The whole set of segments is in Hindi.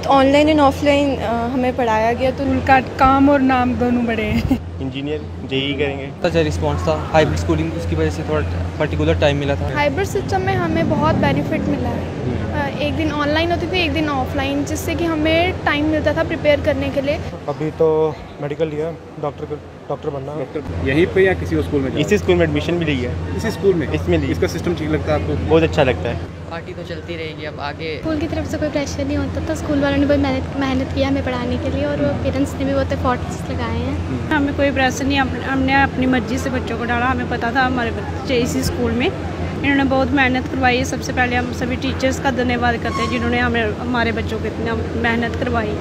बहुत ऑनलाइन एंड ऑफलाइन हमें पढ़ाया गया, तो उनका काम और नाम दोनों बड़े हैं। इंजीनियर जेई करेंगे। अच्छा रिस्पॉन्स था, हाइब्रिड स्कूलिंग उसकी वजह से थोड़ा पर्टिकुलर टाइम मिला था। हाइब्रिड सिस्टम में हमें बहुत बेनिफिट मिला है। एक दिन ऑनलाइन होती थी, एक दिन ऑफलाइन, जिससे कि हमें टाइम मिलता था प्रिपेयर करने के लिए। अभी तो मेडिकल लिया, डॉक्टर बनना है। यहीं पे या किसी और स्कूल में? इसी स्कूल में एडमिशन भी ली है। इसी स्कूल में? इसमें ली। इसका सिस्टम ठीक लगता है आपको? बहुत अच्छा लगता है। पार्टी तो चलती रहेगी अब आगे। स्कूल की तरफ से कोई प्रेशर नहीं होता था, स्कूल वालों ने बहुत मेहनत किया हमें पढ़ाने के लिए, और पेरेंट्स ने भी बहुत एफर्ट्स लगाए हैं। हमें कोई प्रेशर नहीं, हमने अपनी मर्जी से बच्चों को डाला। हमें पता था हमारे बच्चे इसी स्कूल में, इन्होंने बहुत मेहनत करवाई है। सबसे पहले हम सभी टीचर्स का धन्यवाद करते हैं जिन्होंने हमारे बच्चों को इतना मेहनत करवाई।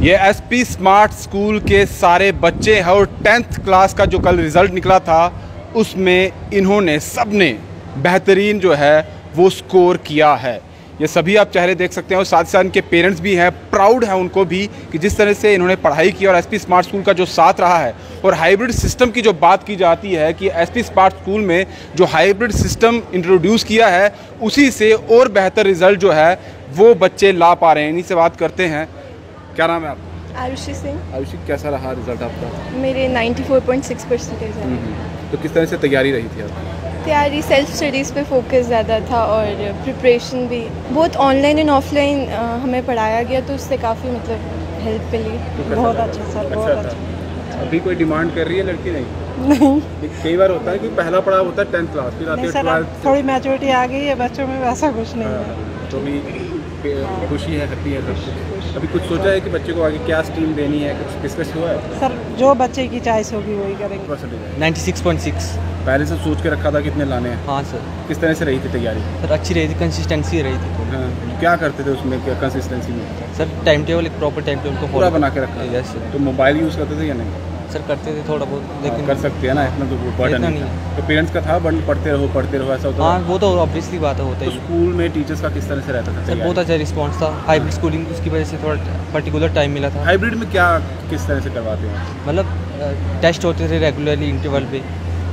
ये एसपी स्मार्ट स्कूल के सारे बच्चे हैं और 10th क्लास का जो कल रिज़ल्ट निकला था उसमें इन्होंने सबने बेहतरीन जो है वो स्कोर किया है। ये सभी आप चेहरे देख सकते हैं और साथ ही साथ इनके पेरेंट्स भी हैं, प्राउड है उनको भी कि जिस तरह से इन्होंने पढ़ाई की और एसपी स्मार्ट स्कूल का जो साथ रहा है। और हाइब्रिड सिस्टम की जो बात की जाती है कि एसपी स्मार्ट स्कूल में जो हाइब्रिड सिस्टम इंट्रोड्यूस किया है उसी से और बेहतर रिजल्ट जो है वो बच्चे ला पा रहे हैं। इन्हीं से बात करते हैं। क्या नाम है आपका? आरुषि सिंह। आयुषी, कैसा रहा रिजल्ट आपका? मेरे 94.6% है। तो किस तरह से तैयारी रही थी आपकी? तैयारी सेल्फ स्टडीज़ पे फोकस ज़्यादा था और प्रिपरेशन भी बहुत ऑनलाइन एंड ऑफलाइन हमें पढ़ाया गया, तो उससे काफ़ी मतलब हेल्प मिली। बहुत अच्छा सर, बहुत अच्छा। अभी कोई डिमांड कर रही है लड़की? नहीं। कई बार होता है कि पहला पड़ाव होता है 10th क्लास, फिर आती है 12th। थोड़ी मैच्योरिटी आ गई है बच्चों में, वैसा कुछ नहीं है। तो भी खुशी है, हैप्पी है सब कुछ। अभी कुछ सोचा है कि बच्चे को आगे क्या स्ट्रीम देनी है, कुछ डिस्कस हुआ है? सर जो बच्चे की चॉइस होगी वही करेंगे। 96.6 पहले से सोच के रखा था कितने लाने हैं? हाँ सर। किस तरह से रही थी तैयारी? सर अच्छी रही थी, कंसिस्टेंसी रही थी। हाँ, क्या करते थे उसमें, क्या कंसिस्टेंसी में? सर टाइम टेबल, एक प्रॉपर टाइम टेबल को पूरा बना के रखा? Yes sir. तो मोबाइल यूज़ करते थे या नहीं? सर करते थे थोड़ा बहुत, लेकिन कर सकते हैं ना, इतना तो बर्डन नहीं है। तो पेरेंट्स का था बर्डन, पढ़ते रहो ऐसा होता? हाँ वो तो ऑब्वियसली बात है, होता है। है। स्कूल में टीचर्स का किस तरह से रहता था? सर बहुत अच्छा रिस्पॉन्स था, हाइब्रिड स्कूलिंग उसकी वजह से थोड़ा पर्टिकुलर टाइम मिला था। हाइब्रिड में क्या किस तरह से करवाते हैं? मतलब टेस्ट होते थे रेगुलरली इंटरवल पे,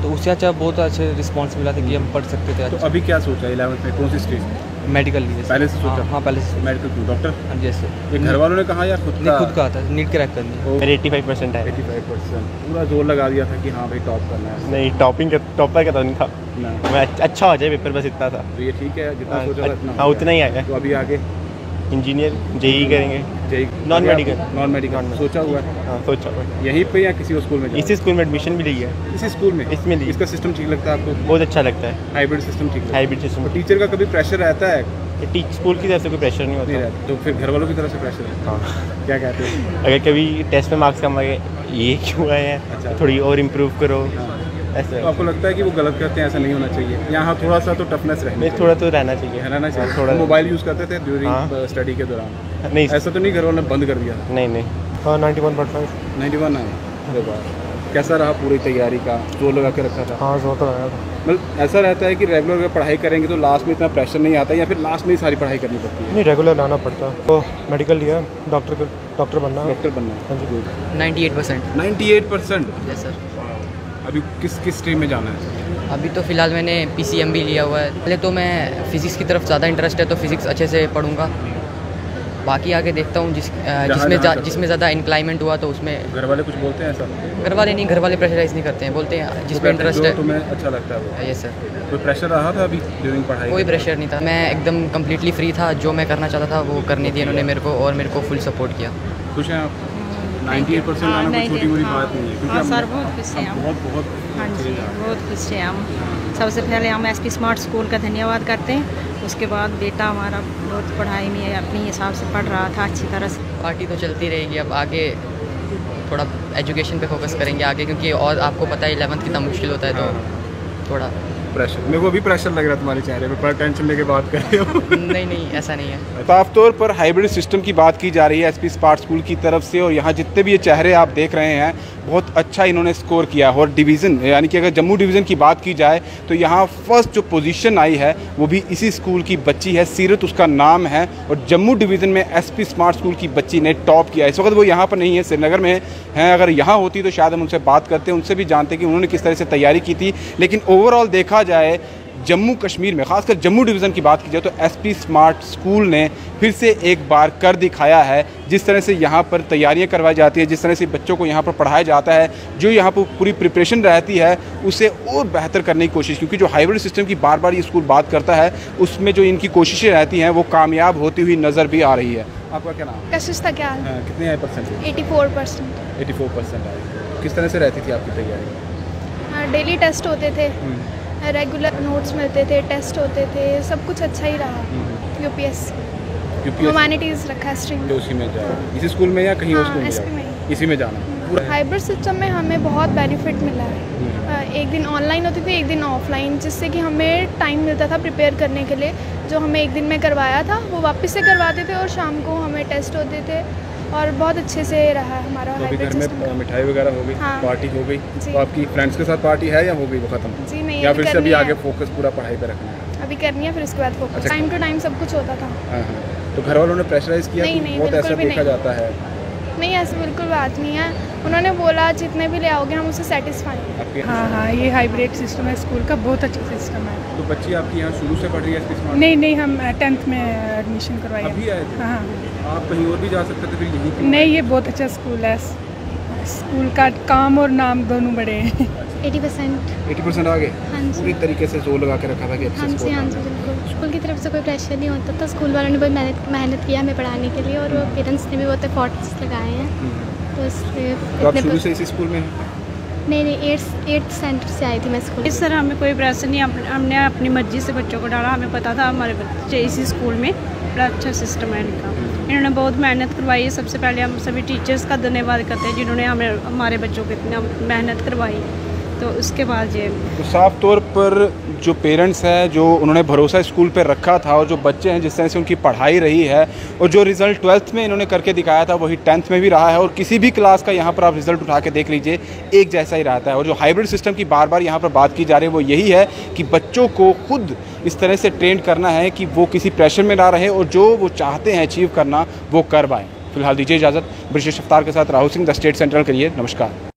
तो उससे अच्छा बहुत अच्छे रिस्पॉन्स मिला था कि हम पढ़ सकते थे। तो अभी क्या सोचा 11th में, कौन सी स्ट्रीम? मेडिकल लिए पहले से सोचा? हाँ पहले से। मेडिकल क्यों? डॉक्टर? हाँ जी सर। ये घर वालों ने कहा या खुद का? खुद का था, नीट क्रैक करनी। मेरे 85% है। 85%। पूरा जोर लगा दिया था कि हाँ भाई टॉप करना है? नहीं, टॉपर का तो नहीं था ना। मैं अच्छा हो जाए पेपर, बस इतना था। तो ये ठीक है, जितना सोचा था इतना? हाँ उतना ही आया। तो अभी आगे इंजीनियर जेई करेंगे। JEE non medical. Non medical सोचा हुआ है? हाँ सोचा हुआ है। यहीं पे या किसी और स्कूल में? इसी स्कूल में एडमिशन भी ली है। इसी स्कूल में? इसमें ली। इसका सिस्टम ठीक लगता है आपको? बहुत अच्छा लगता है। हाइब्रिड सिस्टम ठीक लगता है? Hybrid system. तो टीचर का कभी प्रेशर रहता है? स्कूल की तरफ से कोई प्रेशर नहीं होता। नहीं, तो फिर घर वालों की तरफ से प्रेशर है? हाँ। क्या कहते हैं? अगर कभी टेस्ट में मार्क्स कम आ गए, ये क्यों आए हैं, अच्छा। थोड़ी और इम्प्रूव करो। हाँ। ऐसा तो आपको लगता है कि वो गलत करते हैं, ऐसा नहीं होना चाहिए? यहाँ थोड़ा सा तो टफनेस नहीं, थोड़ा तो रहना चाहिए। रहना चाहिए। थोड़ा। मोबाइल यूज़ करते थे ड्यूरिंग हाँ। स्टडी के दौरान? नहीं ऐसा तो नहीं घर वालों ने बंद कर दिया? नहीं नहीं। हाँ 91.5। 91 है? अरे वाह। कैसा रहा पूरी तैयारी का, जोर लगा के रखा था? हाँ जोर तो लगाया था। मतलब ऐसा रहता है कि रेगुलर अगर पढ़ाई करेंगे तो लास्ट में इतना प्रेशर नहीं आता, या फिर लास्ट में ही सारी पढ़ाई करनी पड़ती है? नहीं, रेगुलर लाना पड़ता है। तो मेडिकल लिया, डॉक्टर बनना है। डॉक्टर बनना है? हाँ जी। 98%। 98%? Yes sir. अभी किस स्ट्रीम में जाना है? अभी तो फ़िलहाल मैंने PCM भी लिया हुआ है। पहले तो मैं फ़िज़िक्स की तरफ ज़्यादा इंटरेस्ट है, तो फ़िज़िक्स अच्छे से पढ़ूँगा। बाकी आगे देखता हूँ जिसमें ज़्यादा इंक्लाइमेंट हुआ तो उसमें। घर वाले कुछ बोलते हैं ऐसा? घर वाले नहीं, घर वाले प्रेशराइज़ नहीं करते हैं, बोलते हैं जिसमें इंटरेस्ट है तुम्हें अच्छा लगता है वो? Yes sir. कोई प्रेशर रहा था अभी ड्यूरिंग पढ़ाई? कोई प्रेशर नहीं था, मैं एकदम कम्प्लीटली फ्री था। जो मैं करना चाहता था वो करने दिया इन्होंने मेरे को, और मेरे को फुल सपोर्ट किया। खुश हैं आप? 98% आना कोई छोटी मोटी बात नहीं है, क्योंकि सर बहुत खुश हैं हम। बहुत हाँ जी बहुत खुश हैं हम। सबसे पहले हम एसपी स्मार्ट स्कूल का धन्यवाद करते हैं। उसके बाद बेटा हमारा बहुत पढ़ाई में अपने हिसाब से पढ़ रहा था अच्छी तरह से। पार्टी तो चलती रहेगी, अब आगे थोड़ा एजुकेशन पे फोकस करेंगे आगे, क्योंकि और आपको पता है 11th कितना मुश्किल होता है, तो थोड़ा प्रेशर। मेरे को भी प्रेशर लग रहा है तुम्हारे चेहरे पे, पर टेंशन लेके बात कर रहे हो। नहीं ऐसा नहीं है। साफ तौर पर हाइब्रिड सिस्टम की बात की जा रही है एसपी स्मार्ट स्कूल की तरफ से, और यहाँ जितने भी ये चेहरे आप देख रहे हैं बहुत अच्छा इन्होंने स्कोर किया। और डिवीज़न यानी कि अगर जम्मू डिवीज़न की बात की जाए तो यहाँ फर्स्ट जो पोजीशन आई है वो भी इसी स्कूल की बच्ची है, सीरत उसका नाम है, और जम्मू डिवीज़न में एसपी स्मार्ट स्कूल की बच्ची ने टॉप किया। इस वक्त वो यहाँ पर नहीं है, श्रीनगर में हैं। अगर यहाँ होती तो शायद हम उनसे बात करते, उनसे भी जानते कि उन्होंने किस तरह से तैयारी की थी। लेकिन ओवरऑल देखा जाए जम्मू कश्मीर में, खासकर जम्मू डिवीज़न की बात की जाए तो एसपी स्मार्ट स्कूल ने फिर से एक बार कर दिखाया है। जिस तरह से यहाँ पर तैयारियाँ करवाई जाती है, जिस तरह से बच्चों को यहाँ पर पढ़ाया जाता है, जो यहाँ पर पूरी प्रिपरेशन रहती है उसे और बेहतर करने की कोशिश, क्योंकि जो हाइब्रिड सिस्टम की बार बार ये स्कूल बात करता है उसमें जो इनकी कोशिशें रहती हैं वो कामयाब होती हुई नज़र भी आ रही है। आपका क्या नाम है? कशिश था क्या? कितने आए परसेंट? 84%। 84% आए। किस तरह से रहती थी आपकी तैयारी? डेली टेस्ट होते थे, रेगुलर नोट्स मिलते थे, टेस्ट होते थे, सब कुछ अच्छा ही रहा। यूपीएससी ह्यूमैनिटीज़ रखा स्ट्रीम। तो उसी में जाओ, इसी स्कूल में या कहीं और स्कूल में SP में ही। इसी में जाना। हाइब्रिड सिस्टम में हमें बहुत बेनिफिट मिला है। एक दिन ऑनलाइन होती थी, एक दिन ऑफलाइन, जिससे कि हमें टाइम मिलता था प्रिपेयर करने के लिए। जो हमें एक दिन में करवाया था वो वापस से करवाते थे और शाम को हमें टेस्ट होते थे और बहुत अच्छे से रहा है हमारा तो हाइब्रिड घर सिस्टम। में मिठाई वगैरह हो गई, हाँ। पार्टी हो गई, जी। तो आपकी फ्रेंड्स के साथ पार्टी है या हो गई वो खत्म? जी नहीं, या अभी फिर से अभी करनी आगे है। फोकस पूरा पढ़ाई पे रखना है? अभी करनी है, फिर उसके बाद फोकस। अच्छा। टाइम टू टाइम सब कुछ होता था। हाँ हाँ। तो घर वालों ने प्रेशराइज किया? नहीं, कि नहीं, बहुत बिल्कुल ऐसा भी देखा नहीं। जाता है। नहीं, ऐसी बिल्कुल बात नहीं है। उन्होंने बोला जितने भी ले आओगे हम उससे सेटिस्फाई हैं। आपके हाँ, ये हाइब्रिड सिस्टम है स्कूल का, बहुत अच्छा सिस्टम है। तो बच्ची आपकी यहाँ शुरू से पढ़ रही है इसके? नहीं, हम 10th में एडमिशन करवाए। अभी आए थे? हाँ। आप कहीं और भी जा सकते थे, फिर यहीं क्यों? नहीं, ये बहुत अच्छा स्कूल है। स्कूल का काम और नाम दोनों बड़े हैं। 80% आ गए? हाँ जी। पूरी तरीके से जोर लगा के रखा था कि हाँ जी, हाँ जी, बिल्कुल। स्कूल की तरफ से कोई प्रेशर नहीं होता था। स्कूल वालों ने बहुत मेहनत किया हमें पढ़ाने के लिए और पेरेंट्स ने भी बहुत एफर्ट्स लगाए हैं। तो इसलिए तो आप शुरू से इसी स्कूल में हैं? नहीं, 8th सेंटर से आई थी मैं स्कूल। इस तरह हमें कोई प्रेशर नहीं, हमने अपनी मर्जी से बच्चों को डाला। हमें पता था हमारे बच्चे इसी स्कूल में, बड़ा अच्छा सिस्टम है इनका। इन्होंने बहुत मेहनत करवाई है। सबसे पहले हम सभी टीचर्स का धन्यवाद करते हैं जिन्होंने हमारे बच्चों को इतना मेहनत करवाई। तो उसके बाद ये तो साफ तौर पर जो पेरेंट्स हैं, जो उन्होंने भरोसा स्कूल पर रखा था, और जो बच्चे हैं जिस तरह से उनकी पढ़ाई रही है, और जो रिज़ल्ट 12th में इन्होंने करके दिखाया था वही 10th में भी रहा है। और किसी भी क्लास का यहाँ पर आप रिज़ल्ट उठा के देख लीजिए, एक जैसा ही रहता है। और जो हाइब्रिड सिस्टम की बार बार यहाँ पर बात की जा रही है वो यही है कि बच्चों को खुद इस तरह से ट्रेन करना है कि वो किसी प्रेशर में ना रहे और जो वो चाहते हैं अचीव करना वो कर पाएँ। फिलहाल दीजिए इजाज़त। ब्रिजेश अफ्तार के साथ Rahul Singh, the state central के लिए। नमस्कार।